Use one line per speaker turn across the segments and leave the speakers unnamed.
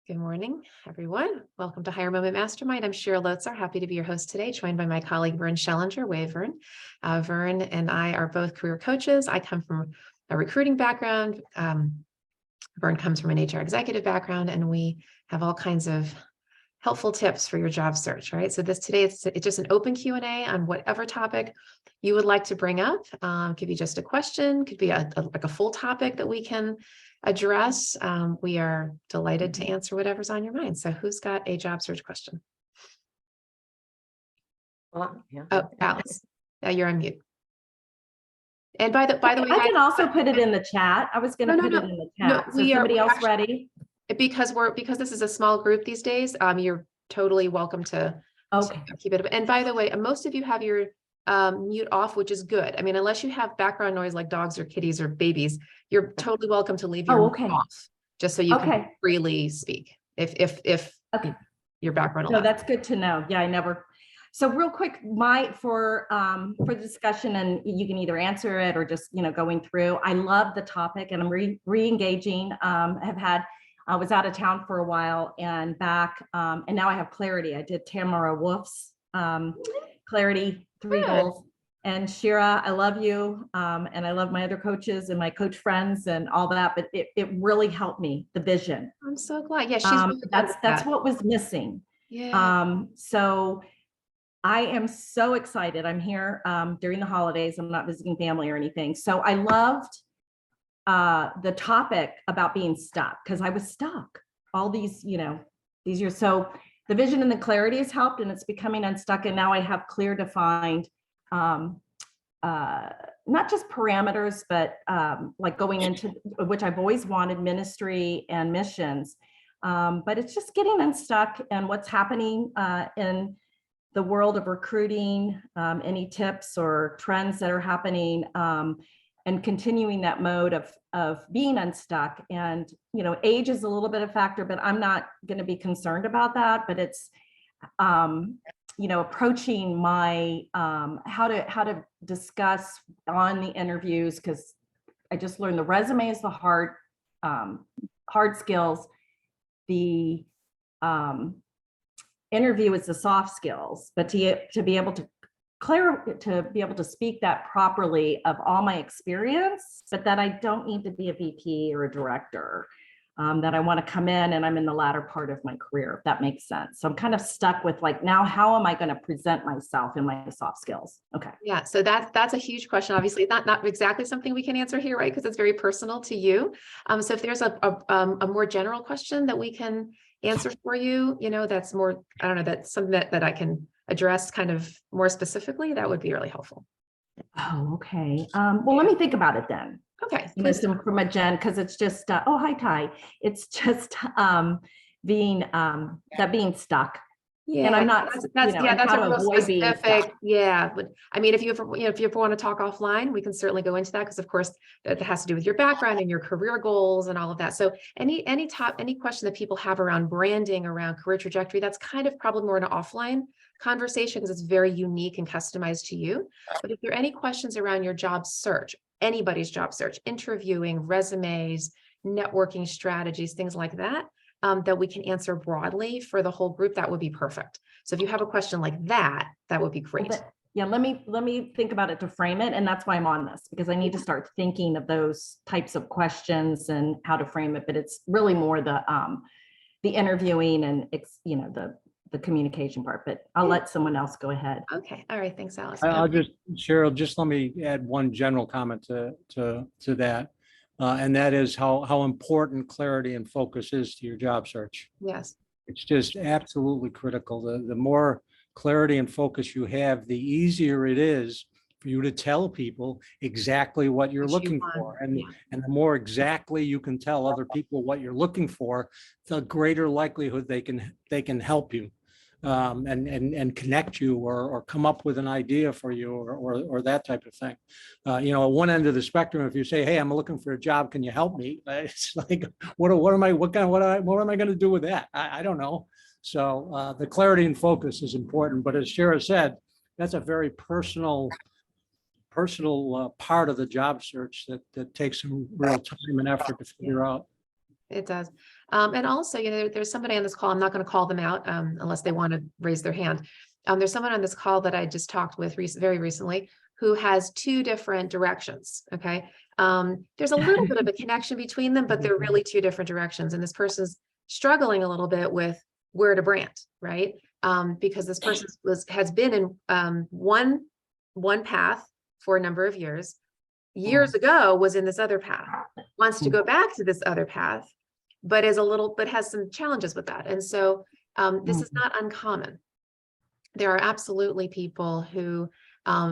Good morning, everyone. Welcome to Higher Moment Mastermind. I'm Sheryl Lotzar, happy to be your host today, joined by my colleague, Vern Schellinger. Wave, Vern. Vern and I are both career coaches. I come from a recruiting background. Vern comes from an HR executive background, and we have all kinds of helpful tips for your job search, right? So today, it's just an open Q&A on whatever topic you would like to bring up. Could be just a question, could be like a full topic that we can address. We are delighted to answer whatever's on your mind. So who's got a job search question?
Well, yeah.
Oh, Alice, you're on mute. And by the way,
I can also put it in the chat. I was going to put it in the chat. So somebody else ready?
Because this is a small group these days, you're totally welcome to keep it. And by the way, most of you have your mute off, which is good. I mean, unless you have background noise like dogs or kitties or babies, you're totally welcome to leave your mute off, just so you can freely speak. If your background allows.
No, that's good to know. Yeah, I never. So real quick, for the discussion, and you can either answer it or just going through. I love the topic, and I'm re-engaging. I was out of town for a while and back, and now I have clarity. I did Tamara Wolf's clarity 3 goals. And Shira, I love you, and I love my other coaches and my coach friends and all that. But it really helped me, the vision.
I'm so glad. Yeah, she's really
that's what was missing.
Yeah.
So I am so excited. I'm here during the holidays. I'm not visiting family or anything. So I loved the topic about being stuck, because I was stuck all these years. So the vision and the clarity has helped, and it's becoming unstuck. And now I have clear defined, not just parameters, but like going into, which I've always wanted, ministry and missions. But it's just getting unstuck and what's happening in the world of recruiting, any tips or trends that are happening, and continuing that mode of being unstuck. And age is a little bit of a factor, but I'm not going to be concerned about that. But it's approaching my how to discuss on the interviews, because I just learned the resume is the hard skills. The interview is the soft skills, but to be able to speak that properly of all my experience, but that I don't need to be a VP or a director, that I want to come in and I'm in the latter part of my career, if that makes sense. So I'm kind of stuck with now, how am I going to present myself in my soft skills? Okay.
Yeah. So that's a huge question. Obviously not exactly something we can answer here, right? Because it's very personal to you. So if there's a more general question that we can answer for you, that's more, I don't know, that's something that I can address kind of more specifically, that would be really helpful.
Oh, okay. Well, let me think about it then.
Okay.
From a Jen, because it's just, oh, hi, Ty. It's just being stuck.
Yeah,
and I'm not.
That's a real specific. Yeah, but I mean, if you ever want to talk offline, we can certainly go into that, because of course that has to do with your background and your career goals and all of that. So any question that people have around branding, around career trajectory, that's kind of probably more an offline conversation, because it's very unique and customized to you. But if there are any questions around your job search, anybody's job search, interviewing, resumes, networking strategies, things like that, that we can answer broadly for the whole group, that would be perfect. So if you have a question like that, that would be great.
Yeah, let me think about it to frame it. And that's why I'm on this, because I need to start thinking of those types of questions and how to frame it. But it's really more the interviewing and the communication part, but I'll let someone else go ahead.
Okay. All right. Thanks, Alice.
Sheryl, just let me add one general comment to that. And that is how important clarity and focus is to your job search.
Yes.
It's just absolutely critical. The more clarity and focus you have, the easier it is for you to tell people exactly what you're looking for. And the more exactly you can tell other people what you're looking for, the greater likelihood they can help you. And connect you or come up with an idea for you or that type of thing. At one end of the spectrum, if you say, "Hey, I'm looking for a job, can you help me?" It's like, what am I going to do with that? I don't know. So the clarity and focus is important. But as Shira said, that's a very personal part of the job search that takes some real time and effort to figure out.
It does. And also, there's somebody on this call, I'm not going to call them out unless they want to raise their hand. There's someone on this call that I just talked with very recently who has two different directions. Okay. There's a little bit of a connection between them, but they're really two different directions. And this person's struggling a little bit with where to brand, right? Because this person has been in one path for a number of years ago was in this other path, wants to go back to this other path, but has some challenges with that. And so this is not uncommon. There are absolutely people who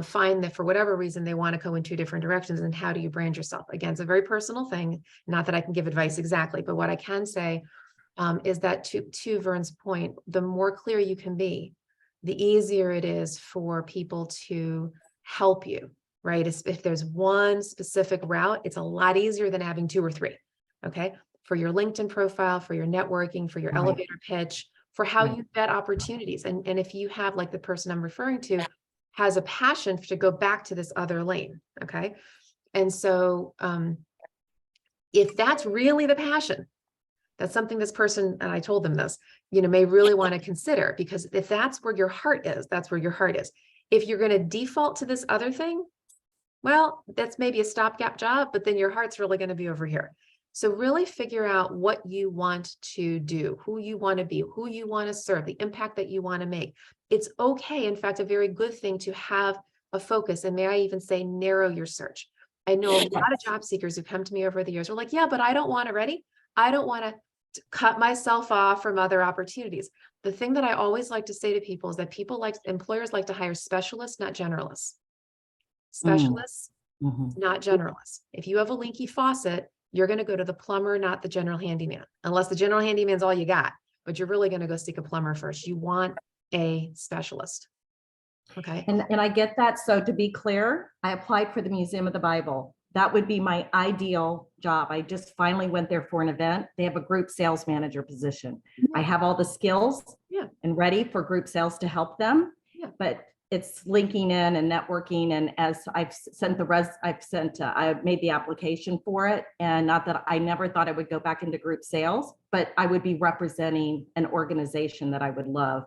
find that for whatever reason, they want to go in two different directions. And how do you brand yourself? Again, it's a very personal thing. Not that I can give advice exactly, but what I can say is that to Vern's point, the more clear you can be, the easier it is for people to help you, right? If there's one specific route, it's a lot easier than having two or three, okay? For your LinkedIn profile, for your networking, for your elevator pitch, for how you vet opportunities. And if you have, like the person I'm referring to, has a passion to go back to this other lane, okay? And so if that's really the passion, that's something this person, and I told them this, may really want to consider, because if that's where your heart is, that's where your heart is. If you're going to default to this other thing, well, that's maybe a stopgap job, but then your heart's really going to be over here. So really figure out what you want to do, who you want to be, who you want to serve, the impact that you want to make. It's okay, in fact, a very good thing to have a focus, and may I even say narrow your search. I know a lot of job seekers who come to me over the years are like, yeah, but I don't want to cut myself off from other opportunities. The thing that I always like to say to people is that employers like to hire specialists, not generalists. Specialists, not generalists. If you have a leaky faucet, you're going to go to the plumber, not the general handyman, unless the general handyman's all you got, but you're really going to go seek a plumber first. You want a specialist. Okay.
And I get that. So to be clear, I applied for the Museum of the Bible. That would be my ideal job. I just finally went there for an event. They have a group sales manager position. I have all the skills and ready for group sales to help them, but it's linking in and networking. And as I've sent I made the application for it. And not that I never thought I would go back into group sales, but I would be representing an organization that I would love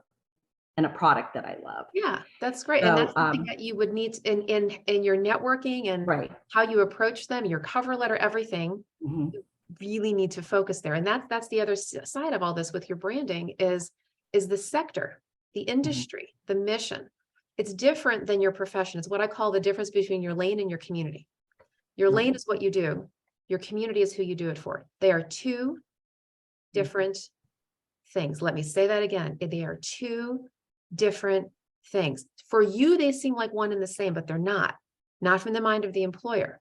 and a product that I love.
Yeah, that's great.
So,
and that's something that you would need in your networking and how you approach them, your cover letter, everything. You really need to focus there. And that's the other side of all this with your branding is the sector, the industry, the mission. It's different than your profession. It's what I call the difference between your lane and your community. Your lane is what you do. Your community is who you do it for. They are two different things. Let me say that again. They are two different things. For you, they seem like one and the same, but they're not from the mind of the employer.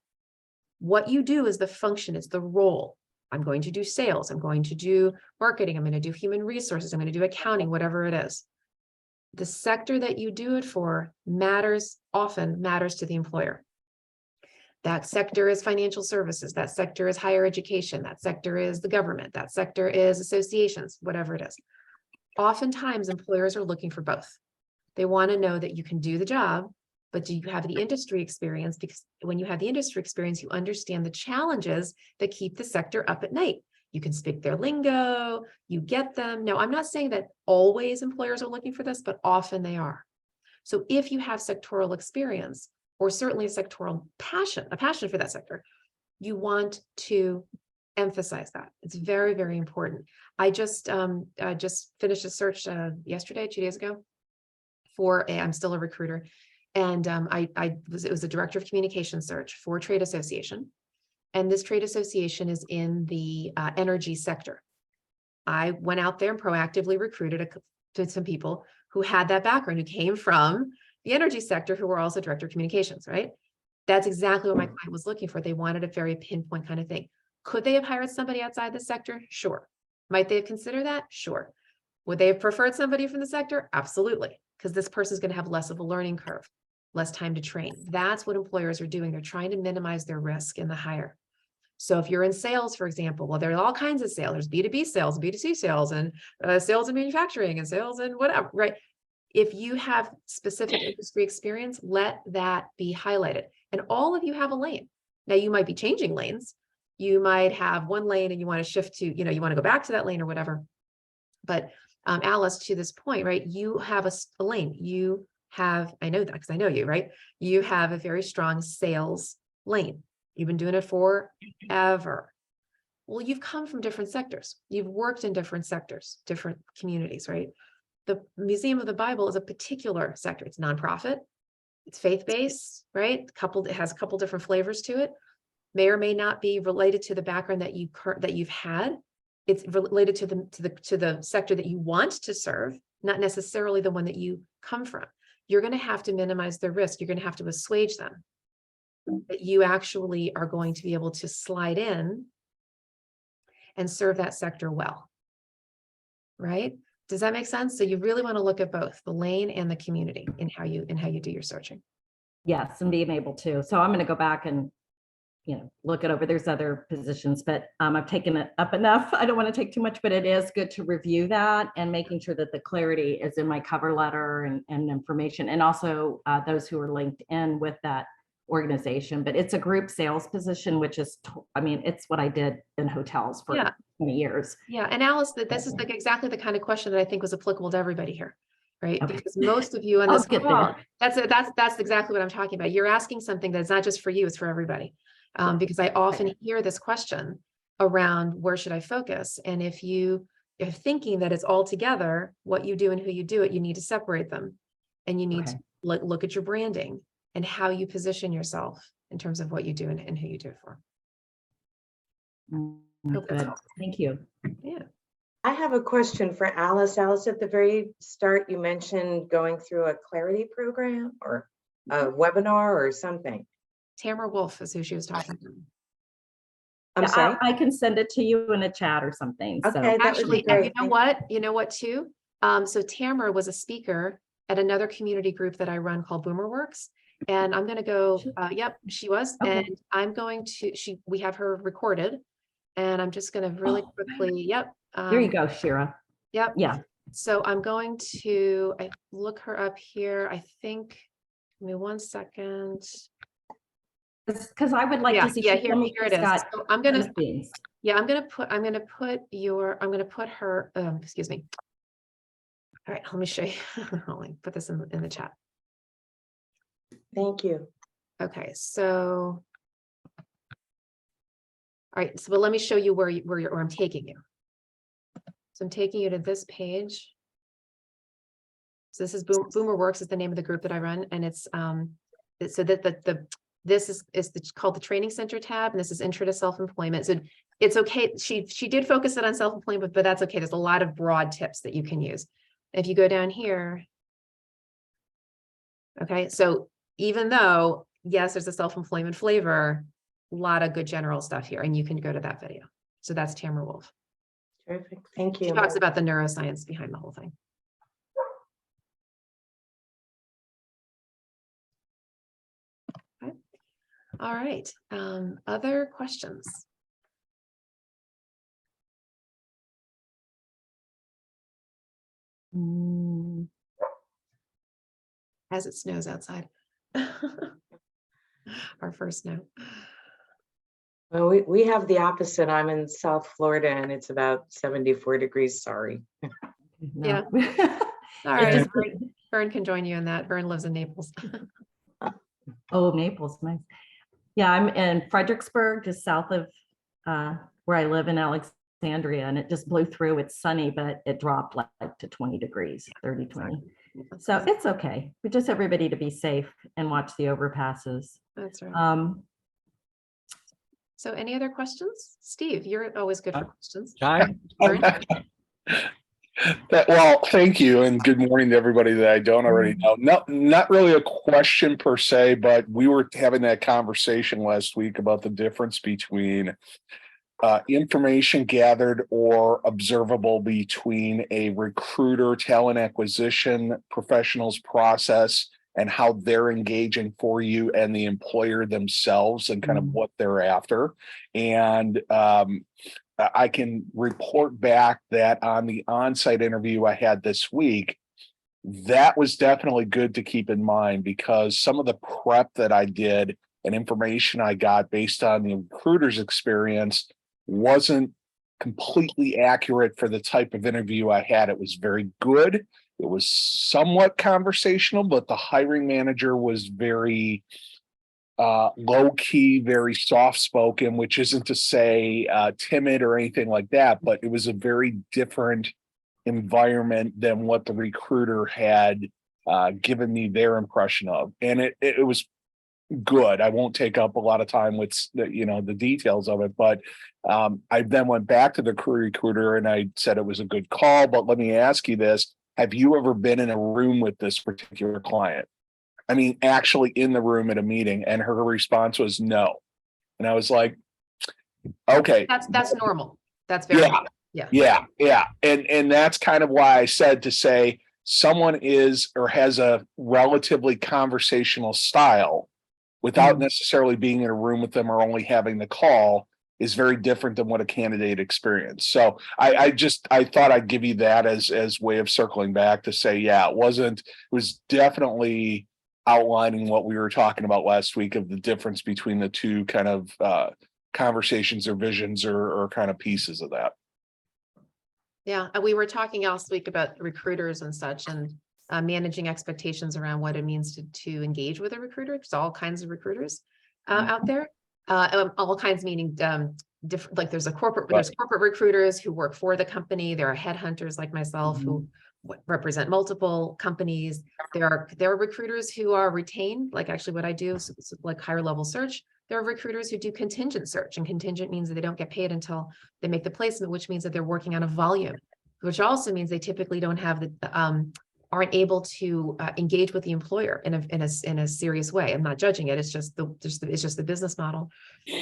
What you do is the function, it's the role. I'm going to do sales. I'm going to do marketing. I'm going to do human resources. I'm going to do accounting, whatever it is. The sector that you do it for often matters to the employer. That sector is financial services. That sector is higher education. That sector is the government. That sector is associations, whatever it is. Oftentimes, employers are looking for both. They want to know that you can do the job, but do you have the industry experience? Because when you have the industry experience, you understand the challenges that keep the sector up at night. You can speak their lingo, you get them. Now, I'm not saying that always employers are looking for this, but often they are. So if you have sectoral experience, or certainly a sectoral passion, a passion for that sector, you want to emphasize that. It's very, very important. I just finished a search yesterday, 2 days ago, I'm still a recruiter, and it was a director of communication search for a trade association. And this trade association is in the energy sector. I went out there and proactively recruited some people who had that background, who came from the energy sector, who were also director of communications, right? That's exactly what my client was looking for. They wanted a very pinpoint kind of thing. Could they have hired somebody outside the sector? Sure. Might they have considered that? Sure. Would they have preferred somebody from the sector? Absolutely. Because this person is going to have less of a learning curve, less time to train. That's what employers are doing. They're trying to minimize their risk in the hire. So if you're in sales, for example, well, there are all kinds of sales. There's B2B sales, B2C sales, and sales in manufacturing and sales and whatever, right? If you have specific industry experience, let that be highlighted. And all of you have a lane. Now you might be changing lanes, You might have one lane and you want to shift to, you want to go back to that lane or whatever. But Alice, to this point, right, you have a lane. You have, I know that because I know you, right? You have a very strong sales lane. You've been doing it forever. Well, you've come from different sectors. You've worked in different sectors, different communities, right? The Museum of the Bible is a particular sector. It's nonprofit. It's faith-based, right? It has a couple different flavors to it. May or may not be related to the background that you've had. It's related to the sector that you want to serve, not necessarily the one that you come from. You're going to have to minimize the risk. You're going to have to assuage them. That you actually are going to be able to slide in and serve that sector well, right? Does that make sense? So you really want to look at both the lane and the community in how you do your searching.
Yes, and being able to. So I'm going to go back and, look it over. There's other positions, but I've taken it up enough. I don't want to take too much, but it is good to review that and making sure that the clarity is in my cover letter and information, and also those who are linked in with that organization. But it's a group sales position, which is, it's what I did in hotels for 20 years.
Yeah. And Alice, this is like exactly the kind of question that I think was applicable to everybody here, right?
Okay.
Because most of you on this call, that's exactly what I'm talking about. You're asking something that's not just for you, it's for everybody. Because I often hear this question around where should I focus? And if you are thinking that it's all together, what you do and who you do it, you need to separate them. And you need to look at your branding and how you position yourself in terms of what you do and who you do it for.
Good. Thank you.
Yeah.
I have a question for Alice. Alice, at the very start, you mentioned going through a clarity program or a webinar or something.
Tamara Wolf is who she was talking to.
I'm sorry.
I can send it to you in a chat or something.
Okay,
So.
that would
Actually,
be great.
you know what too? So Tamara was a speaker at another community group that I run called Boomerworks. And I'm going to go, yep, she was.
Okay.
And I'm going to, we have her recorded. And I'm just going to really quickly, yep.
There you go, Shira.
Yep.
Yeah.
So I'm going to look her up here. I think, give me 1 second.
Because I would like to see.
Here it is. So I'm going to,
things.
I'm going to put her, excuse me. All right, let me show you. Let me put this in the chat.
Thank you.
Okay, so, all right, so but let me show you where I'm taking you. So I'm taking you to this page. So this is Boomerworks is the name of the group that I run, and it's so that this is called the Training Center tab, and this is Intro to Self-Employment. So it's okay. She did focus it on self-employment, but that's okay. There's a lot of broad tips that you can use. If you go down here, okay, so even though, yes, there's a self-employment flavor, a lot of good general stuff here, and you can go to that video. So that's Tamara Wolf.
Terrific. Thank you.
She talks about the neuroscience behind the whole thing. Okay. All right. Other questions? As it snows outside. Our first snow.
Well, we have the opposite. I'm in South Florida and it's about 74 degrees. Sorry.
Yeah. All right. Vern can join you in that. Vern lives in Naples.
Oh, Naples, nice. Yeah, I'm in Fredericksburg, just south of where I live in Alexandria, and it just blew through. It's sunny, but it dropped like to 20 degrees, 30, 20. So it's okay. But just everybody to be safe and watch the overpasses.
That's right. So any other questions? Steve, you're always good for questions.
Well, thank you, and good morning to everybody that I don't already know. Not really a question per se, but we were having that conversation last week about the difference between information gathered or observable between a recruiter, talent acquisition professional's process and how they're engaging for you and the employer themselves and kind of what they're after. And I can report back that on the on-site interview I had this week, that was definitely good to keep in mind, because some of the prep that I did and information I got based on the recruiter's experience wasn't completely accurate for the type of interview I had. It was very good. It was somewhat conversational, but the hiring manager was very low key, very soft spoken, which isn't to say timid or anything like that, but it was a very different environment than what the recruiter had given me their impression of. And it was good. I won't take up a lot of time with the details of it, but I then went back to the career recruiter and I said it was a good call. But let me ask you this: have you ever been in a room with this particular client? I mean, actually in the room at a meeting? And her response was no. And I was like, okay,
That's normal. That's very normal.
yeah. And that's kind of why I said to say someone is or has a relatively conversational style without necessarily being in a room with them or only having the call is very different than what a candidate experienced. So I thought I'd give you that as way of circling back to say, yeah, it was definitely outlining what we were talking about last week of the difference between the two kind of conversations or visions or kind of pieces of that.
Yeah, and we were talking last week about recruiters and such, and managing expectations around what it means to engage with a recruiter. There's all kinds of recruiters out there. All kinds meaning different. Like there's corporate recruiters who work for the company. There are headhunters like myself who represent multiple companies. There are recruiters who are retained, like actually what I do, so like higher level search. There are recruiters who do contingent search, and contingent means that they don't get paid until they make the placement, which means that they're working on a volume, which also means they typically don't have aren't able to engage with the employer in a serious way. I'm not judging it. It's just the business model.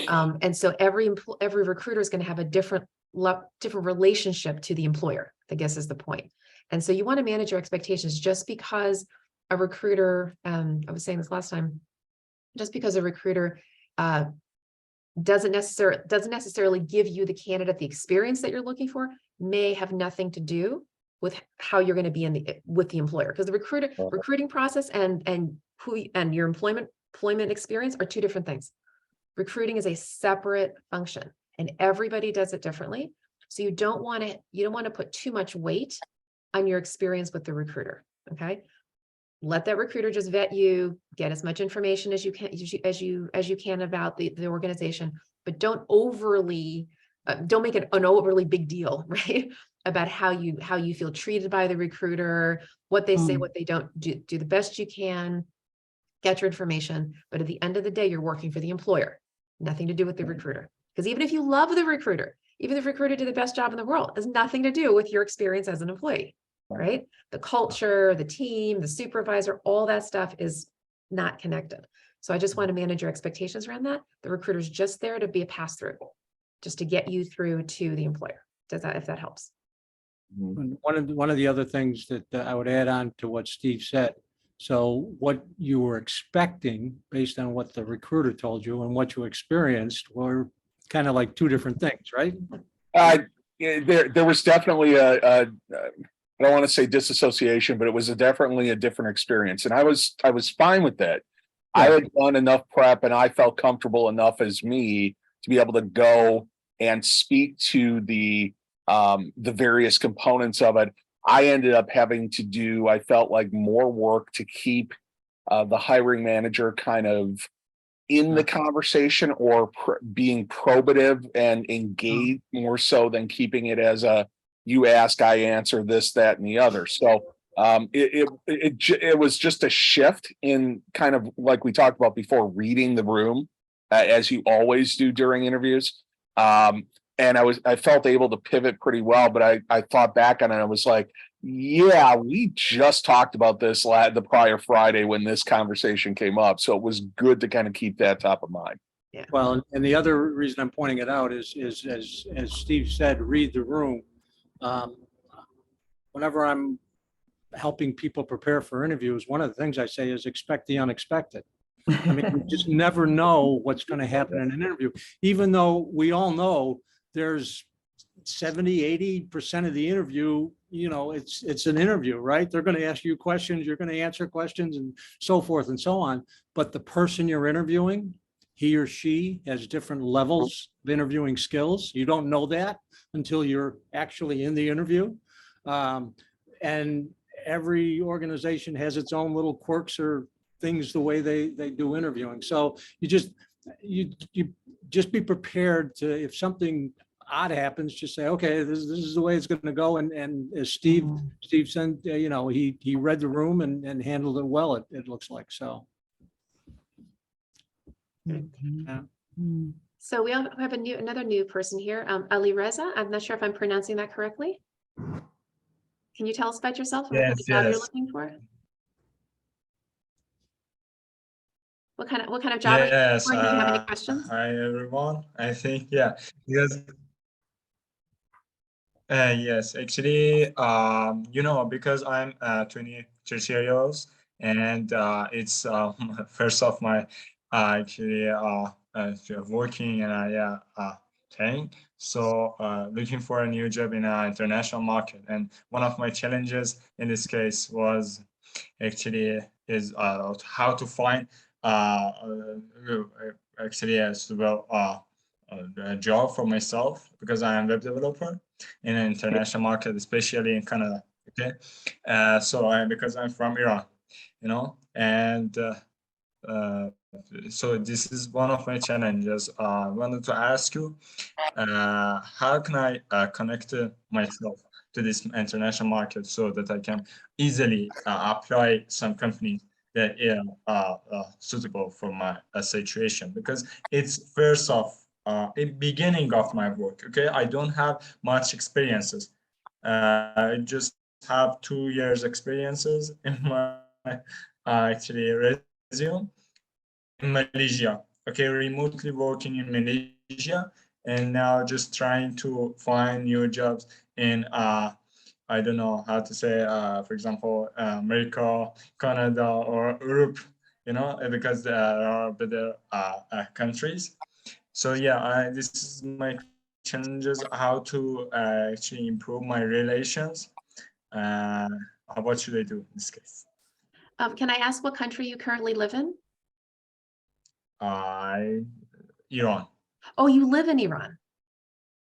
And so every recruiter is going to have a different relationship to the employer, I guess is the point. And so you want to manage your expectations. Just because a recruiter, I was saying this last time, just because a recruiter doesn't necessarily give you the candidate the experience that you're looking for, may have nothing to do with how you're going to be with the employer, because the recruiting process and your employment experience are two different things. Recruiting is a separate function, and everybody does it differently. So you don't want to put too much weight on your experience with the recruiter. Okay, let that recruiter just vet you, get as much information as you can about the organization, but don't make it an overly big deal, right? About how you feel treated by the recruiter, what they say, what they don't do. Do the best you can, get your information, but at the end of the day, you're working for the employer, nothing to do with the recruiter. Because even if you love the recruiter, even if the recruiter did the best job in the world, it has nothing to do with your experience as an employee, right? The culture, the team, the supervisor, all that stuff is not connected. So I just want to manage your expectations around that. The recruiter's just there to be a pass-through, just to get you through to the employer. If that helps.
One of the other things that I would add on to what Steve said. So what you were expecting based on what the recruiter told you and what you experienced were kind of like two different things, right?
There was definitely I don't want to say disassociation, but it was definitely a different experience. And I was fine with that. Yeah. I had done enough prep and I felt comfortable enough as me to be able to go and speak to the various components of it. I ended up having to do, I felt like, more work to keep the hiring manager kind of in the conversation or being probative and engaged more so than keeping it as a you ask, I answer, this, that, and the other. So it was just a shift in kind of like we talked about before, reading the room as you always do during interviews. And I felt able to pivot pretty well, but I thought back on it. I was like, yeah, we just talked about this the prior Friday when this conversation came up. So it was good to kind of keep that top of mind.
Yeah.
Well, and the other reason I'm pointing it out is as Steve said, read the room. Whenever I'm helping people prepare for interviews, one of the things I say is expect the unexpected. I mean, you just never know what's going to happen in an interview, even though we all know there's 70-80% of the interview, it's an interview, right? They're going to ask you questions, you're going to answer questions and so forth and so on. But the person you're interviewing he or she has different levels of interviewing skills. You don't know that until you're actually in the interview. And every organization has its own little quirks or things the way they do interviewing. So you just be prepared to, if something odd happens, just say, okay, this is the way it's going to go. And as Steve said, he read the room and handled it well, it looks like. So. Yeah.
So we have another new person here, Ali Reza. I'm not sure if I'm pronouncing that correctly. Can you tell us about yourself and what kind of job you're looking for? What kind of job are you looking for? Do you have any questions?
Hi everyone. I think because yes, actually, because I'm 23 years old and it's first of my actually working and thing. So looking for a new job in an international market, and one of my challenges in this case was actually is how to find actually as well a job for myself, because I am web developer in an international market, especially in Canada. Okay, because I'm from Iran, and so this is one of my challenges. I wanted to ask you, how can I connect myself to this international market so that I can easily apply some companies that are suitable for my situation? Because it's first off, in beginning of my work. Okay, I don't have much experiences. I just have 2 years experiences in my actually resume in Malaysia. Okay, remotely working in Malaysia, and now just trying to find new jobs in I don't know how to say, for example, America, Canada, or Europe, because there are better countries. So yeah, this is my challenges, how to actually improve my relations. What should I do in this case?
Can I ask what country you currently live in?
Iran.
Oh, you live in Iran.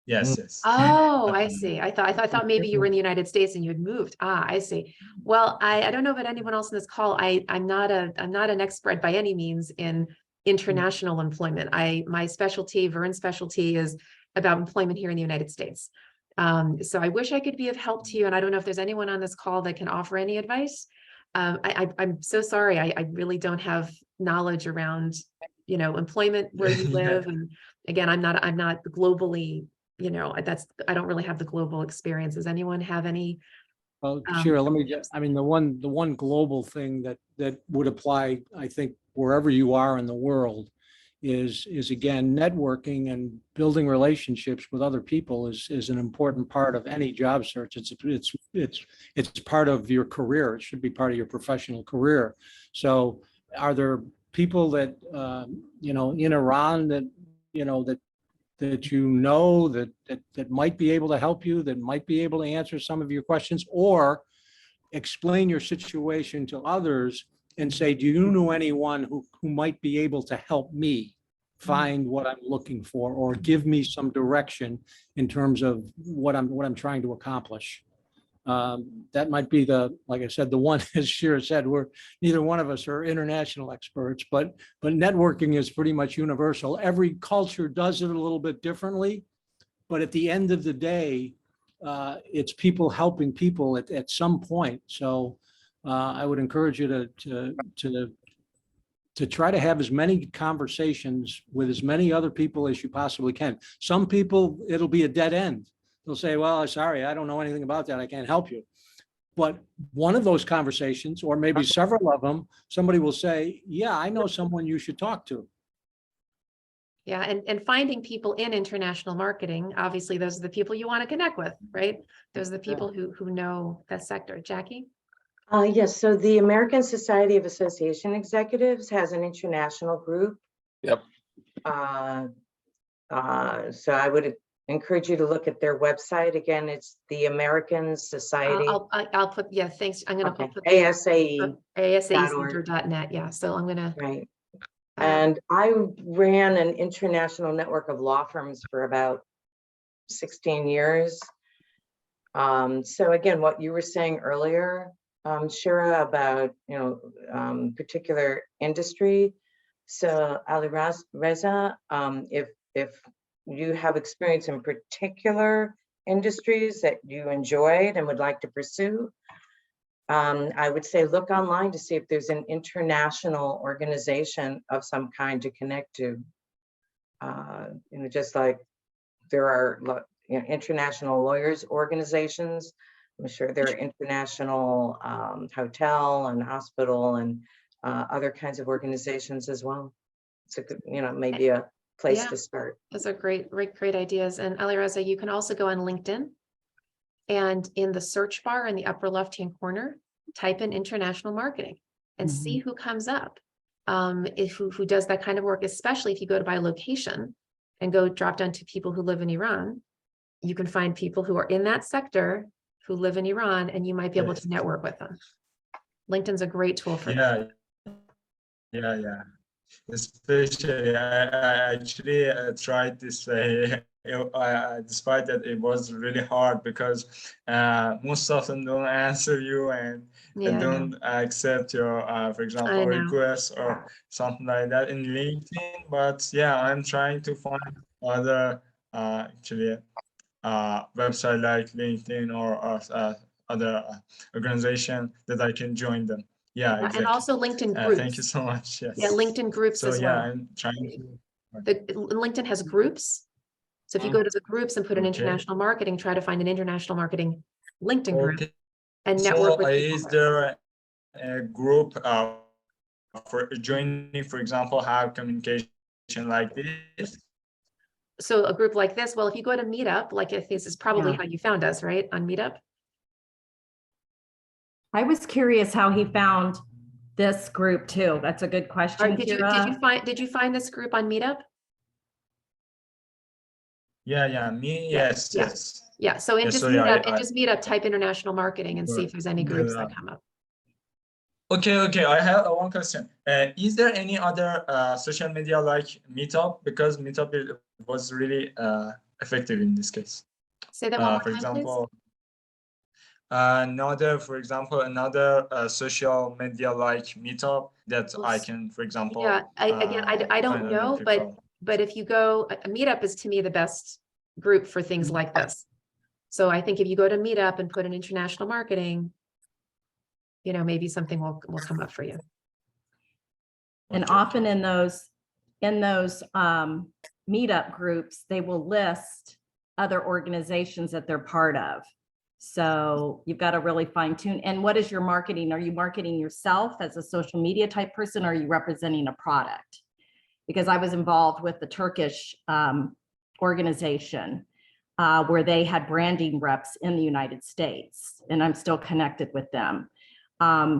Yes, yes.
Oh, I see. I thought maybe you were in the United States and you had moved. Ah, I see. Well, I don't know about anyone else in this call. I'm not an expert by any means in international employment. My specialty, Vern's specialty, is about employment here in the United States. So I wish I could be of help to you, and I don't know if there's anyone on this call that can offer any advice. I'm so sorry. I really don't have knowledge around, employment where you live. And again, I'm not globally, I don't really have the global experience. Does anyone have any?
Well, Shira, let me just, the one global thing that would apply, I think, wherever you are in the world is again, networking and building relationships with other people is an important part of any job search. It's part of your career. It should be part of your professional career. So are there people that, in Iran that might be able to help you, that might be able to answer some of your questions, or explain your situation to others and say, do you know anyone who might be able to help me find what I'm looking for, or give me some direction in terms of what I'm trying to accomplish? That might be like I said, the one, as Shira said, neither one of us are international experts, but networking is pretty much universal. Every culture does it a little bit differently, but at the end of the day, it's people helping people at some point. So I would encourage you to try to have as many conversations with as many other people as you possibly can. Some people, it'll be a dead end. They'll say, well, sorry, I don't know anything about that. I can't help you. But one of those conversations, or maybe several of them, somebody will say, yeah, I know someone you should talk to.
Yeah, and finding people in international marketing, obviously, those are the people you want to connect with, right? Those are the people who know that sector. Jackie?
Yes, so the American Society of Association Executives has an international group.
Yep.
So I would encourage you to look at their website. Again, it's the American Society.
I'll put, yeah, thanks. I'm going to put
ASAE.org.
ASAEcenter.net. Yeah, so I'm going to.
Right. And I ran an international network of law firms for about 16 years. So again, what you were saying earlier, Shira, about, particular industry. So Ali Reza, if you have experience in particular industries that you enjoyed and would like to pursue, I would say look online to see if there's an international organization of some kind to connect to. Just like there are international lawyers organizations, I'm sure there are international hotel and hospital and other kinds of organizations as well. It's a good, maybe a place to start.
Those are great ideas. And Alireza, you can also go on LinkedIn, and in the search bar in the upper left-hand corner, type in international marketing and see who comes up. Who does that kind of work, especially if you go by location and go drop down to people who live in Iran, you can find people who are in that sector who live in Iran, and you might be able to network with them. LinkedIn's a great tool for that.
Yeah. Especially, I actually tried this way. Despite that, it was really hard because most of them don't answer you and they don't accept your, for example, requests or something like that in LinkedIn. But yeah, I'm trying to find other website like LinkedIn or other organization that I can join them. Yeah, exactly.
And also LinkedIn groups.
Thank you so much. Yes.
Yeah, LinkedIn groups as well.
I'm trying to.
LinkedIn has groups. So if you go to the groups and put in international marketing, try to find an international marketing LinkedIn group and network with people.
Is there a group for joining, for example, have communication like this?
So a group like this, well, if you go to Meetup, like I think this is probably how you found us, right? On Meetup.
I was curious how he found this group too. That's a good question.
Did you find this group on Meetup?
Yes.
Yeah. So in just Meetup, type international marketing and see if there's any groups that come up.
Okay. I have one question. Is there any other social media like Meetup? Because Meetup was really effective in this case.
Say that one more
for
time,
example,
please.
Another social media like Meetup that I can, for example.
Yeah, I don't know, but if you go, Meetup is to me the best group for things like this. So I think if you go to Meetup and put in international marketing, maybe something will come up for you.
And often in those Meetup groups, they will list other organizations that they're part of. So you've got to really fine tune. And what is your marketing? Are you marketing yourself as a social media type person? Or are you representing a product? Because I was involved with the Turkish organization where they had branding reps in the United States, and I'm still connected with them.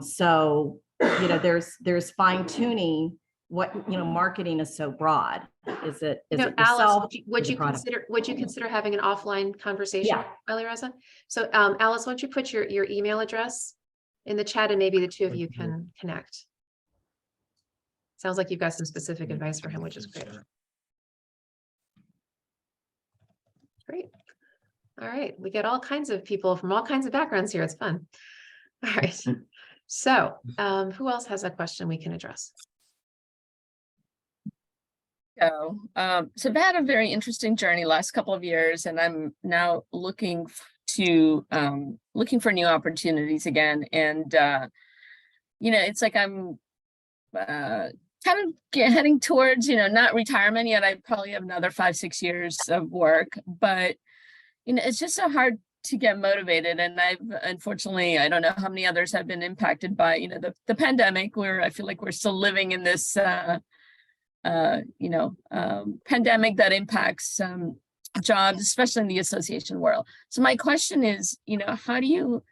So, there's fine tuning. What, marketing is so broad. Is it
Alice, would you consider having an offline conversation, Alireza? So Alice, why don't you put your email address in the chat and maybe the two of you can connect. Sounds like you've got some specific advice for him, which is great. Great. All right. We get all kinds of people from all kinds of backgrounds here. It's fun. All right. So who else has a question we can address?
So I've had a very interesting journey last couple of years, and I'm now looking for new opportunities again. And it's like I'm kind of heading towards not retirement yet. I probably have another 5-6 years of work, but it's just so hard to get motivated. And unfortunately, I don't know how many others have been impacted by the pandemic, where I feel like we're still living in this pandemic that impacts jobs, especially in the association world. So my question is, how do you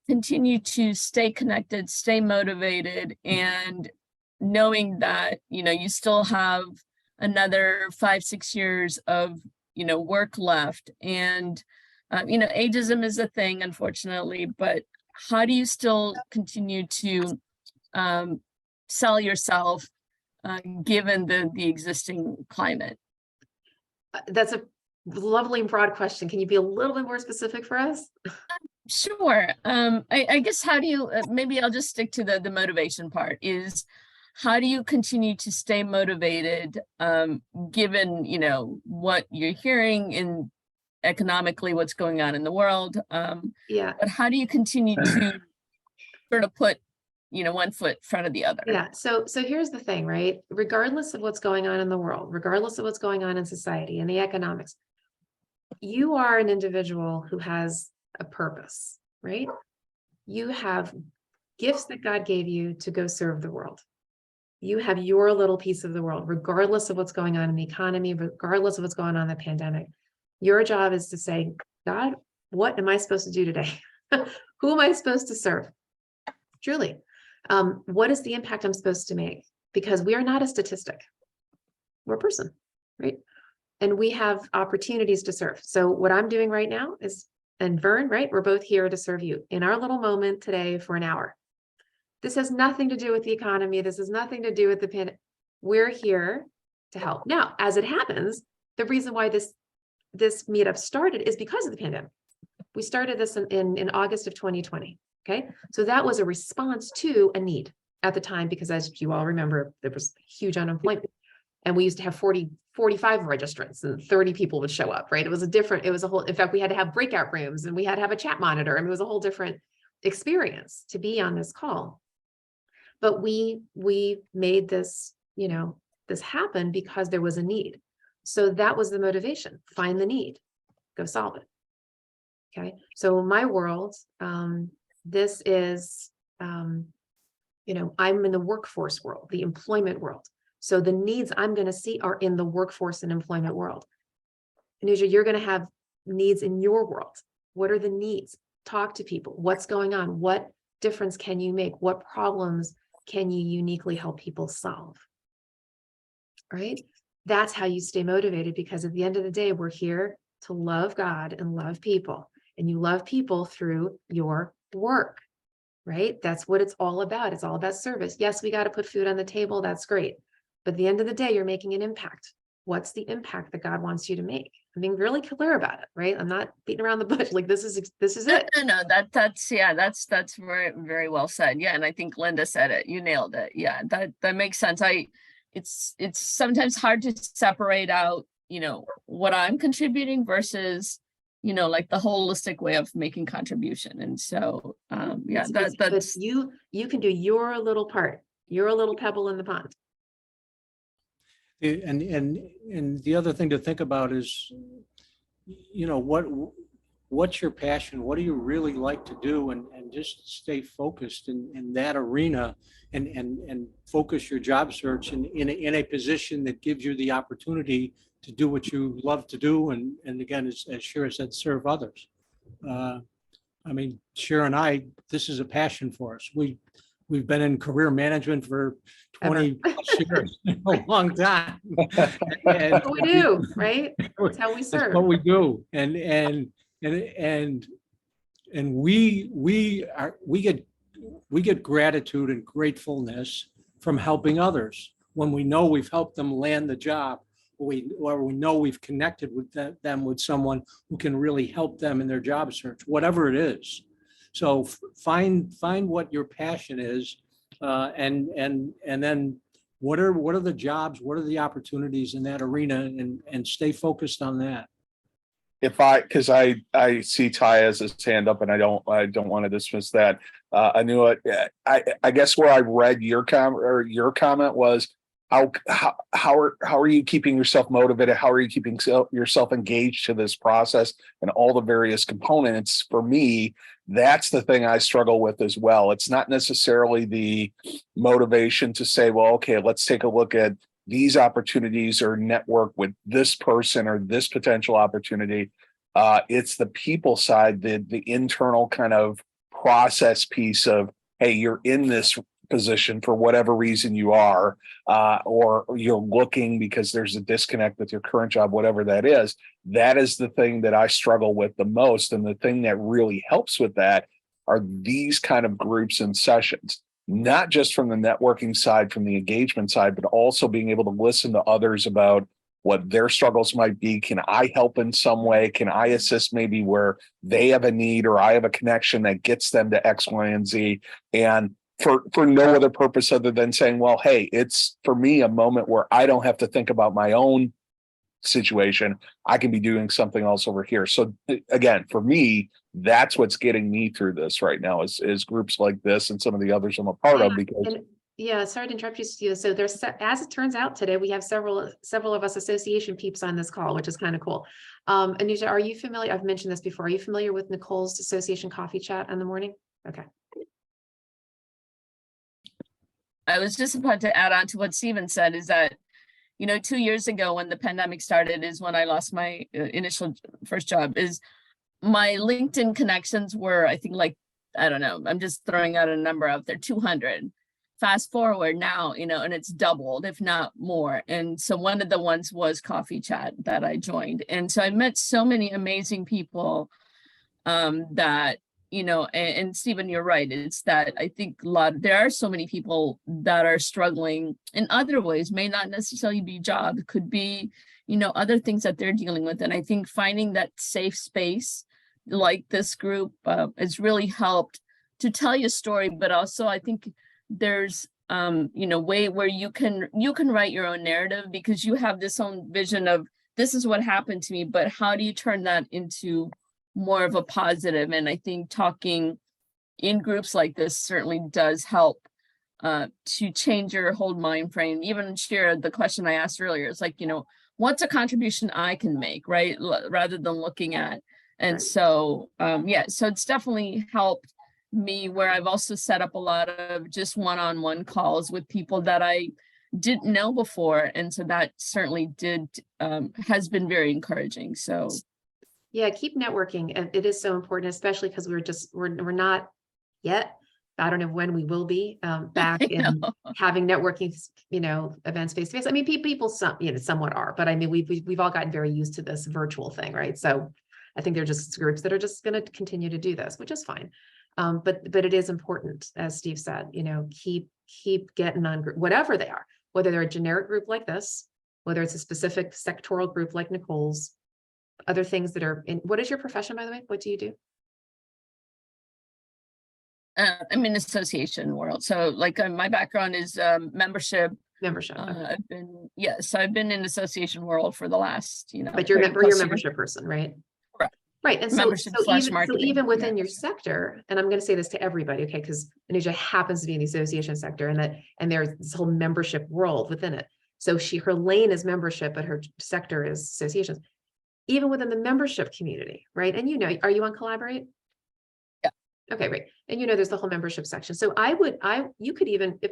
continue to stay connected, stay motivated, and knowing that, you still have another 5-6 years of, work left? And, ageism is a thing, unfortunately, but how do you still continue to sell yourself given the existing climate?
That's a lovely and broad question. Can you be a little bit more specific for us?
Sure. I guess how do you, maybe I'll just stick to the motivation part, is how do you continue to stay motivated, given, you know, what you're hearing in economically, what's going on in the world?
Yeah.
But how do you continue to sort of put, you know, one foot in front of the other?
Yeah. So here's the thing, right? Regardless of what's going on in the world, regardless of what's going on in society and the economics, you are an individual who has a purpose, right? You have gifts that God gave you to go serve the world. You have your little piece of the world, regardless of what's going on in the economy, regardless of what's going on in the pandemic. Your job is to say, God, what am I supposed to do today? Who am I supposed to serve? Truly. What is the impact I'm supposed to make? Because we are not a statistic. We're a person, right? And we have opportunities to serve. So what I'm doing right now is, and Vern, right? We're both here to serve you in our little moment today for an hour. This has nothing to do with the economy. This has nothing to do with the pandemic. We're here to help. Now, as it happens, the reason why this meetup started is because of the pandemic. We started this in August of 2020. Okay. So that was a response to a need at the time, because as you all remember, there was huge unemployment and we used to have 45 registrants and 30 people would show up, right? It was a whole, in fact, we had to have breakout rooms and we had to have a chat monitor. I mean, it was a whole different experience to be on this call. But we made this, you know, this happen because there was a need. So that was the motivation. Find the need, go solve it. Okay. So my world, this is, you know, I'm in the workforce world, the employment world. So the needs I'm going to see are in the workforce and employment world. Anuja, you're going to have needs in your world. What are the needs? Talk to people. What's going on? What difference can you make? What problems can you uniquely help people solve? Right? That's how you stay motivated, because at the end of the day, we're here to love God and love people. And you love people through your work, right? That's what it's all about. It's all about service. Yes, we got to put food on the table. That's great. But at the end of the day, you're making an impact. What's the impact that God wants you to make? I'm being really clear about it, right? I'm not beating around the bush. Like this is it.
No, that's very, very well said. Yeah. And I think Linda said it, you nailed it. Yeah, that makes sense. It's sometimes hard to separate out, you know, what I'm contributing versus, you know, like the holistic way of making contribution. And so, yeah, that's
you can do your little part. You're a little pebble in the pond.
And the other thing to think about is, you know, what's your passion? What do you really like to do? And just stay focused in that arena and focus your job search in a position that gives you the opportunity to do what you love to do. And again, as Shira said, serve others. I mean, Shira and I, this is a passion for us. We've been in career management for 20 plus years, a long time.
That's what we do, right? That's how we serve.
That's what we do. And we get gratitude and gratefulness from helping others when we know we've helped them land the job, or we know we've connected with them with someone who can really help them in their job search, whatever it is. So find what your passion is, and then what are the jobs, what are the opportunities in that arena, and stay focused on that.
Because I see Ty has his hand up, and I don't want to dismiss that. I knew it. I guess where I read your comment was how are you keeping yourself motivated? How are you keeping yourself engaged to this process and all the various components? For me, that's the thing I struggle with as well. It's not necessarily the motivation to say, well, okay, let's take a look at these opportunities or network with this person or this potential opportunity. It's the people side, the internal kind of process piece of, hey, you're in this position for whatever reason you are, or you're looking because there's a disconnect with your current job, whatever that is. That is the thing that I struggle with the most. And the thing that really helps with that are these kind of groups and sessions. not just from the networking side, from the engagement side, but also being able to listen to others about what their struggles might be. Can I help in some way? Can I assist maybe where they have a need, or I have a connection that gets them to X, Y, and Z? And for no other purpose other than saying, well, hey, it's for me a moment where I don't have to think about my own situation. I can be doing something else over here. So again, for me, that's what's getting me through this right now is groups like this and some of the others I'm a part of, because
And yeah, sorry to interrupt you, Steve. So there's, as it turns out today, we have several of us association peeps on this call, which is kind of cool. Anusha, are you familiar? I've mentioned this before. Are you familiar with Nicole's association coffee chat in the morning? Okay.
I was just about to add on to what Steven said, is that, 2 years ago when the pandemic started is when I lost my initial first job. Is my LinkedIn connections were, I think, like, I don't know, I'm just throwing out a number out there, 200. Fast forward now, and it's doubled, if not more. And so one of the ones was Coffee Chat that I joined. And so I met so many amazing people that, and Stephen, you're right. It's that I think there are so many people that are struggling in other ways, may not necessarily be job, could be, other things that they're dealing with. And I think finding that safe space like this group has really helped to tell your story, but also I think there's way where you can write your own narrative, because you have this own vision of this is what happened to me, but how do you turn that into more of a positive? And I think talking in groups like this certainly does help to change your whole mind frame. Even share the question I asked earlier, it's like, what's a contribution I can make, right? Rather than looking at. And so so it's definitely helped me, where I've also set up a lot of just one-on-one calls with people that I didn't know before. And so that certainly has been very encouraging. So
yeah, keep networking. And it is so important, especially because we're not yet, I don't know when we will be back in having networking, events face to face. I mean, people somewhat are, but I mean, we've all gotten very used to this virtual thing, right? So I think they're just groups that are just going to continue to do this, which is fine. But it is important, as Steve said, keep getting on whatever they are, whether they're a generic group like this, whether it's a specific sectoral group like Nicole's, other things that are in. What is your profession, by the way? What do you do?
I'm in association world. So like my background is membership.
Membership. Okay.
I've been in association world for the last,
But you're a membership person, right?
Correct.
Right. And so even within your sector, and I'm going to say this to everybody, okay, because Anusha happens to be in the association sector, and there's this whole membership world within it. So her lane is membership, but her sector is associations. Even within the membership community, right? And are you on Collaborate?
Yeah.
Okay, right. And there's the whole membership section. So you could even, I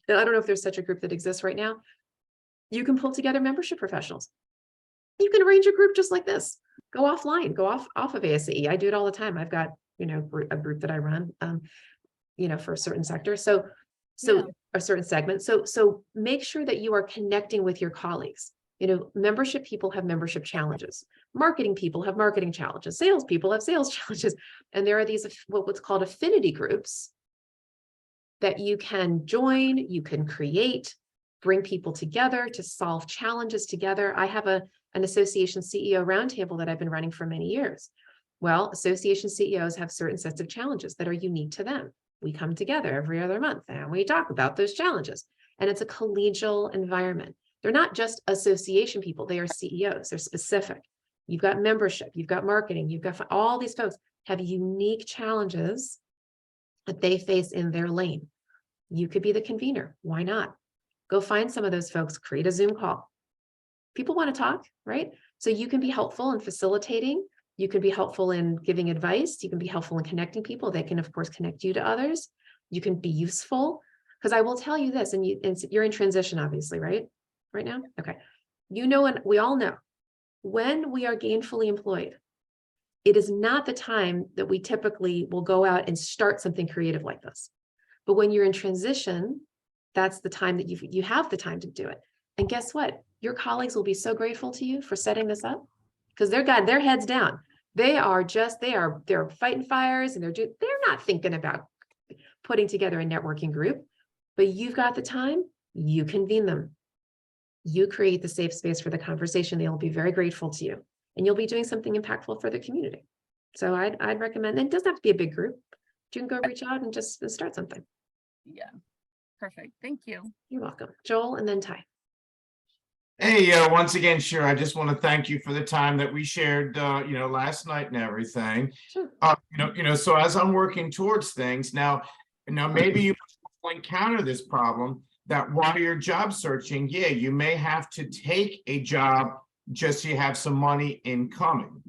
don't know if there's such a group that exists right now, you can pull together membership professionals. You can arrange a group just like this. Go offline, go off of ASCE. I do it all the time. I've got, a group that I run, for a certain sector. So a certain segment. So make sure that you are connecting with your colleagues. Membership people have membership challenges. Marketing people have marketing challenges. Sales people have sales challenges. And there are these, what's called affinity groups that you can join, you can create, bring people together to solve challenges together. I have an association CEO roundtable that I've been running for many years. Well, association CEOs have certain sets of challenges that are unique to them. We come together every other month and we talk about those challenges. And it's a collegial environment. They're not just association people, they are CEOs, they're specific. You've got membership, you've got marketing, you've got all these folks have unique challenges that they face in their lane. You could be the convener, why not? Go find some of those folks, create a Zoom call. People want to talk, right? So you can be helpful in facilitating, you can be helpful in giving advice, you can be helpful in connecting people. They can, of course, connect you to others. You can be useful, because I will tell you this, and you're in transition, obviously, right? Right now? Okay. And we all know, when we are gainfully employed, it is not the time that we typically will go out and start something creative like this. But when you're in transition, that's the time that you have the time to do it. And guess what? Your colleagues will be so grateful to you for setting this up, because they're got their heads down. They're fighting fires, and they're not thinking about putting together a networking group, but you've got the time, you convene them. You create the safe space for the conversation. They'll be very grateful to you, and you'll be doing something impactful for the community. So I'd recommend, and it doesn't have to be a big group. You can go reach out and just start something.
Yeah, perfect. Thank you.
You're welcome. Joel and then Ty.
Hey, once again, sure. I just want to thank you for the time that we shared, last night and everything.
Sure.
So as I'm working towards things now, maybe you will encounter this problem that while you're job searching, yeah, you may have to take a job just so you have some money incoming.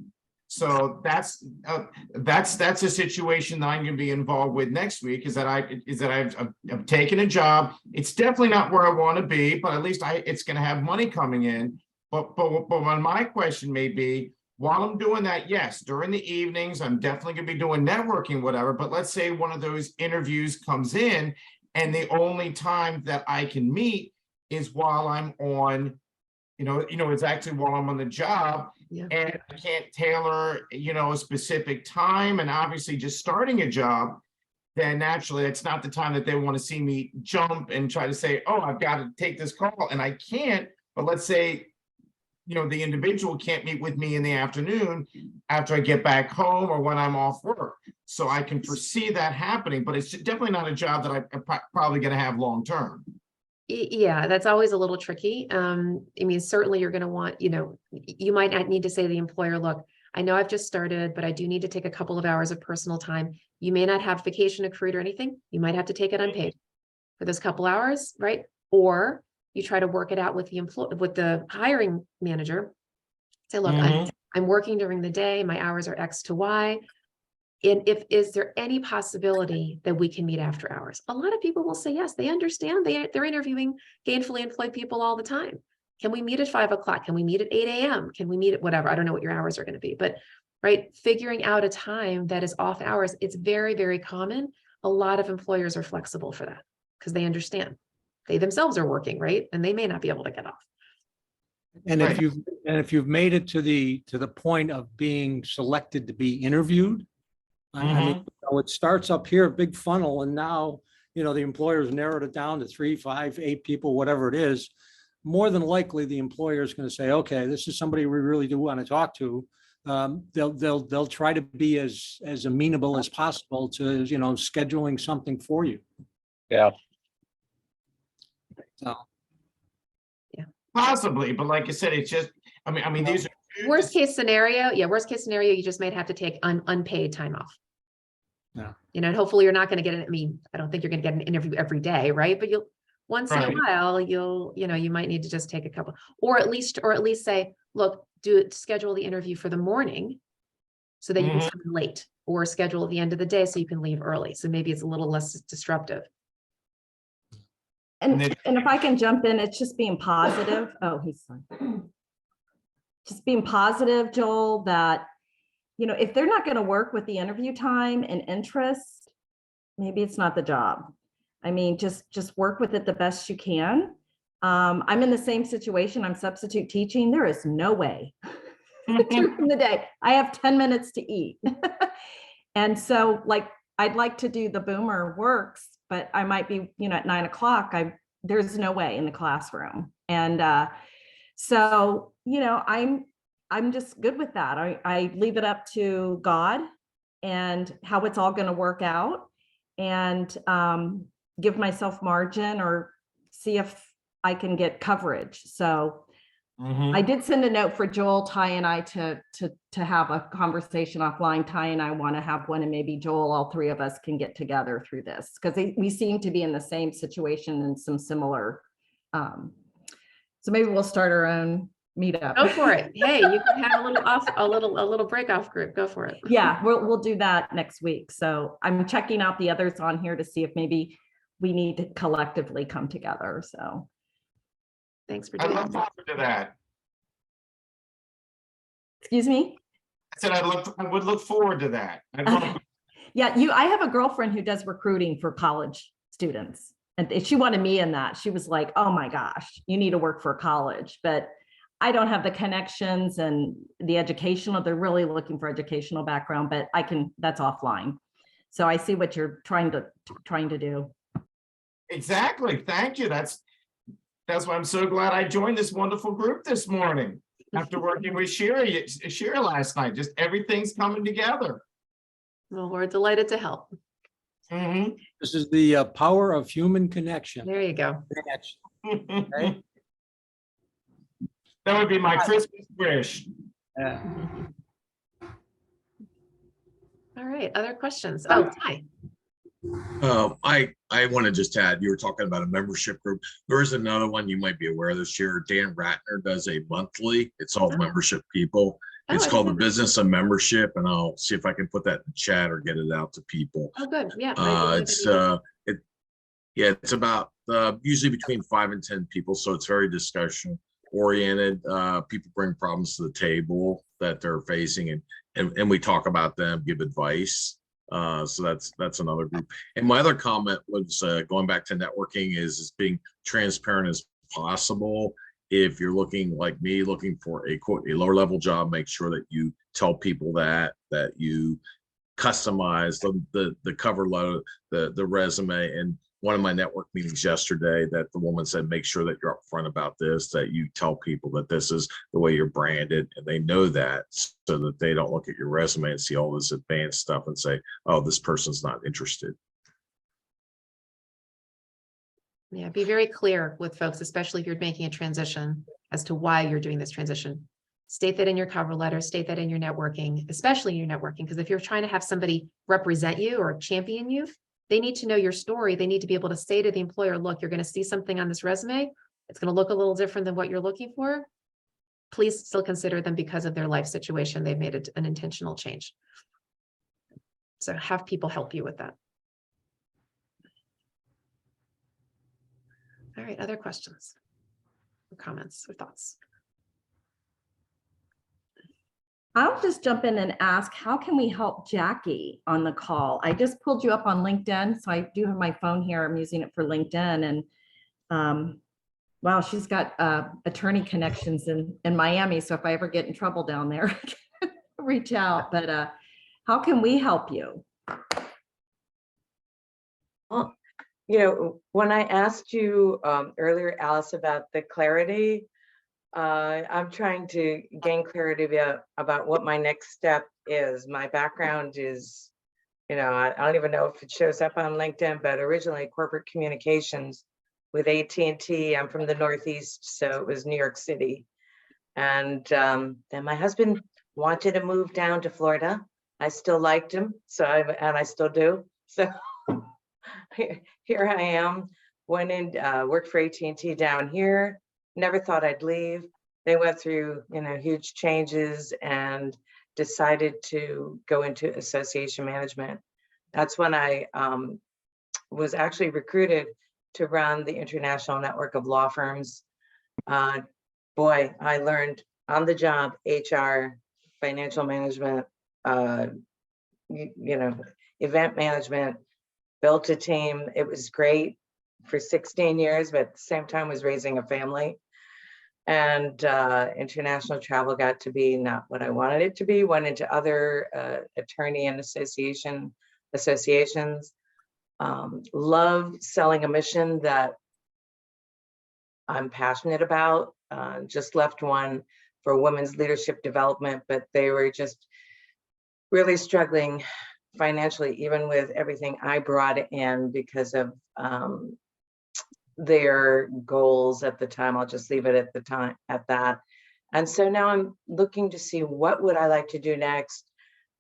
So that's a situation that I'm going to be involved with next week. Is that I've taken a job. It's definitely not where I want to be, but at least it's going to have money coming in. But my question may be, while I'm doing that, yes, during the evenings, I'm definitely going to be doing networking, whatever. But let's say one of those interviews comes in, and the only time that I can meet is while I'm on, it's actually while I'm on the job.
Yeah.
And I can't tailor, a specific time. And obviously just starting a job, then naturally it's not the time that they want to see me jump and try to say, oh, I've got to take this call, and I can't. But let's say, the individual can't meet with me in the afternoon after I get back home or when I'm off work. So I can foresee that happening, but it's definitely not a job that I'm probably going to have long term.
Yeah, that's always a little tricky. Certainly you're going to want, you might not need to say to the employer, look, I know I've just started, but I do need to take a couple of hours of personal time. You may not have vacation accrued or anything. You might have to take it unpaid for those couple hours, right? Or you try to work it out with the hiring manager. Say, look, I'm working during the day. My hours are X to Y. And is there any possibility that we can meet after hours? A lot of people will say yes. They understand. They're interviewing gainfully employed people all the time. Can we meet at 5 o'clock? Can we meet at 8 a.m.? Can we meet at whatever? I don't know what your hours are going to be, but right, figuring out a time that is off hours, it's very, very common. A lot of employers are flexible for that because they understand. They themselves are working, right? And they may not be able to get off.
And
Right.
if you've made it to the point of being selected to be interviewed, I mean, it starts up here, big funnel, and now, the employer's narrowed it down to 3, 5, 8 people, whatever it is. More than likely, the employer is going to say, okay, this is somebody we really do want to talk to. They'll try to be as amenable as possible to, scheduling something for you.
Yeah.
So,
Possibly, but like I said, it's just, these are
Worst case scenario, you just might have to take unpaid time off.
Yeah.
And hopefully you're not going to get it. I don't think you're going to get an interview every day, right? But once in a
Right.
while, you might need to just take a couple, or at least say, look, schedule the interview for the morning so that you can come in late, or schedule at the end of the day so you can leave early. So maybe it's a little less disruptive.
And
then-
if I can jump in, it's just being positive. Oh, he's fine. Just being positive, Joel, that, if they're not going to work with the interview time and interest, maybe it's not the job. Just work with it the best you can. I'm in the same situation. I'm substitute teaching. There is no way during the day I have 10 minutes to eat. And so I'd like to do the boomer works, but I might be, at 9 o'clock, there's no way in the classroom. And so, I'm just good with that. I leave it up to God and how it's all going to work out, and give myself margin or see if I can get coverage. So I did send a note for Joel, Ty, and I to have a conversation offline. Ty and I want to have one, and maybe Joel, all three of us can get together through this, because we seem to be in the same situation and some similar. So maybe we'll start our own meetup.
Go for it. Hey, you can have a little break off group. Go for it.
Yeah, we'll do that next week. So I'm checking out the others on here to see if maybe we need to collectively come together. So
Thanks for
I
doing
look
that.
forward to that.
excuse me.
I said I would look forward to that.
Yeah, I have a girlfriend who does recruiting for college students, and she wanted me in that. She was like, oh my gosh, you need to work for a college, but I don't have the connections and the educational. They're really looking for educational background, but that's offline. So I see what you're trying to do.
Exactly. Thank you. That's why I'm so glad I joined this wonderful group this morning after working with Shira last night. Just everything's coming together.
Well, we're delighted to help.
Mhm.
This is the power of human connection.
There you go.
Okay?
That would be my Christmas wish.
All right, other questions? Oh, Ty.
I want to just add, you were talking about a membership group. There is another one you might be aware of this year. Dan Ratner does a monthly. It's all
Oh.
membership people.
Oh,
It's
I
called the
didn't know that.
Business of Membership, and I'll see if I can put that in the chat or get it out to people.
Oh, good. Yeah. might be a good
It's
idea.
it's about usually between 5 and 10 people, so it's very discussion oriented. People bring problems to the table that they're facing, and we talk about them, give advice. So that's another group. And my other comment was going back to networking is being transparent as possible. If you're looking like me, looking for a quote, a lower level job, make sure that you tell people that you customize the cover letter, the resume. And one of my network meetings yesterday, that the woman said, make sure that you're upfront about this, that you tell people that this is the way you're branded, and they know that, so that they don't look at your resume and see all this advanced stuff and say, oh, this person's not interested.
Yeah, be very clear with folks, especially if you're making a transition, as to why you're doing this transition. State that in your cover letter, state that in your networking, especially in your networking, because if you're trying to have somebody represent you or champion you, they need to know your story. They need to be able to say to the employer, look, you're going to see something on this resume. It's going to look a little different than what you're looking for. Please still consider them because of their life situation. They've made an intentional change. So have people help you with that. All right, other questions or comments or thoughts?
I'll just jump in and ask, how can we help Jackie on the call? I just pulled you up on LinkedIn, so I do have my phone here. I'm using it for LinkedIn, and wow, she's got attorney connections in Miami. So if I ever get in trouble down there, reach out. But how can we help you?
Well, you know, when I asked you earlier, Alice, about the clarity, I'm trying to gain clarity about what my next step is. My background is, you know, I don't even know if it shows up on LinkedIn, but originally corporate communications with AT&T. I'm from the Northeast, so it was New York City. And then my husband wanted to move down to Florida. I still liked him, so I still do. So here I am. Went in, worked for AT&T down here. Never thought I'd leave. They went through, you know, huge changes and decided to go into association management. That's when I was actually recruited to run the international network of law firms. Boy, I learned on the job, HR, financial management, you know, event management, built a team. It was great for 16 years, but at the same time was raising a family. And international travel got to be not what I wanted it to be, went into other attorney and associations. Love selling a mission that I'm passionate about. Just left one for women's leadership development, but they were just really struggling financially, even with everything I brought in because of their goals at the time. I'll just leave it at the time at that. And so now I'm looking to see what would I like to do next.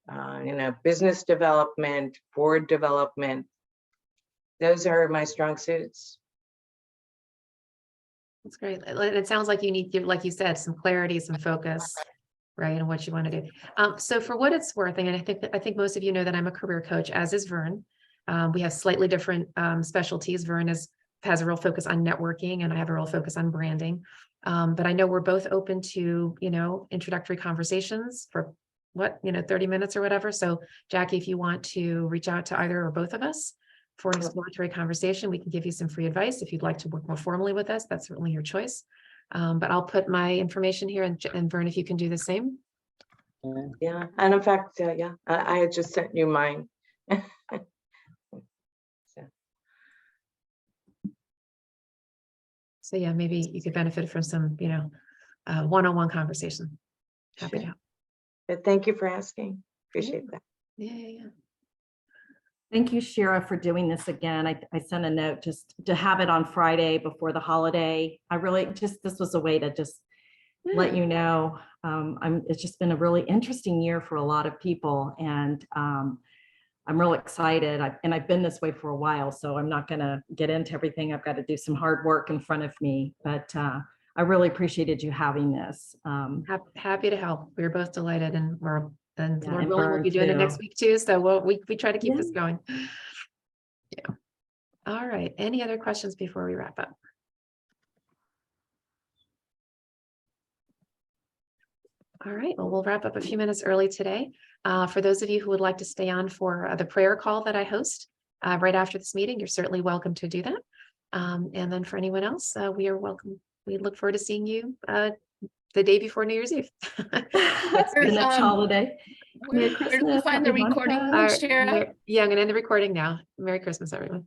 You know, business development, board development. Those are my strong suits.
That's great. It sounds like you need, like you said, some clarity, some focus, right, and what you want to do. So for what it's worth, and I think most of you know that I'm a career coach, as is Vern. We have slightly different specialties. Vern has a real focus on networking, and I have a real focus on branding. But I know we're both open to, you know, introductory conversations for 30 minutes or whatever. So Jackie, if you want to reach out to either or both of us for an exploratory conversation, we can give you some free advice. If you'd like to work more formally with us, that's certainly your choice. But I'll put my information here, and Vern, if you can do the same.
Yeah, and in fact, yeah, I had just sent you mine
So yeah, maybe you could benefit from some, one-on-one conversation. Happy to
Sure.
help.
But thank you for asking. Appreciate that.
Yeah.
Thank you, Shira, for doing this again. I sent a note just to have it on Friday before the holiday. I really this was a way to just let you know. It's just been a really interesting year for a lot of people, and I'm real excited. I've been this way for a while, so I'm not going to get into everything. I've got to do some hard work in front of me, but I really appreciated you having this.
Happy to help. We're both delighted, and Lord
and
willing, we'll be
Vern,
doing it
too.
next week too. So we try to keep this
Yeah.
going. Yeah. All right. Any other questions before we wrap up? All right. Well, we'll wrap up a few minutes early today. For those of you who would like to stay on for the prayer call that I host right after this meeting, you're certainly welcome to do that. And then for anyone else, we are welcome. We look forward to seeing you the day before New Year's Eve.
The next holiday. Merry
Where do we
Christmas.
find the
Happy
recording
Hanukkah.
link, Shira?
Yeah, I'm gonna end the recording now. Merry Christmas, everyone.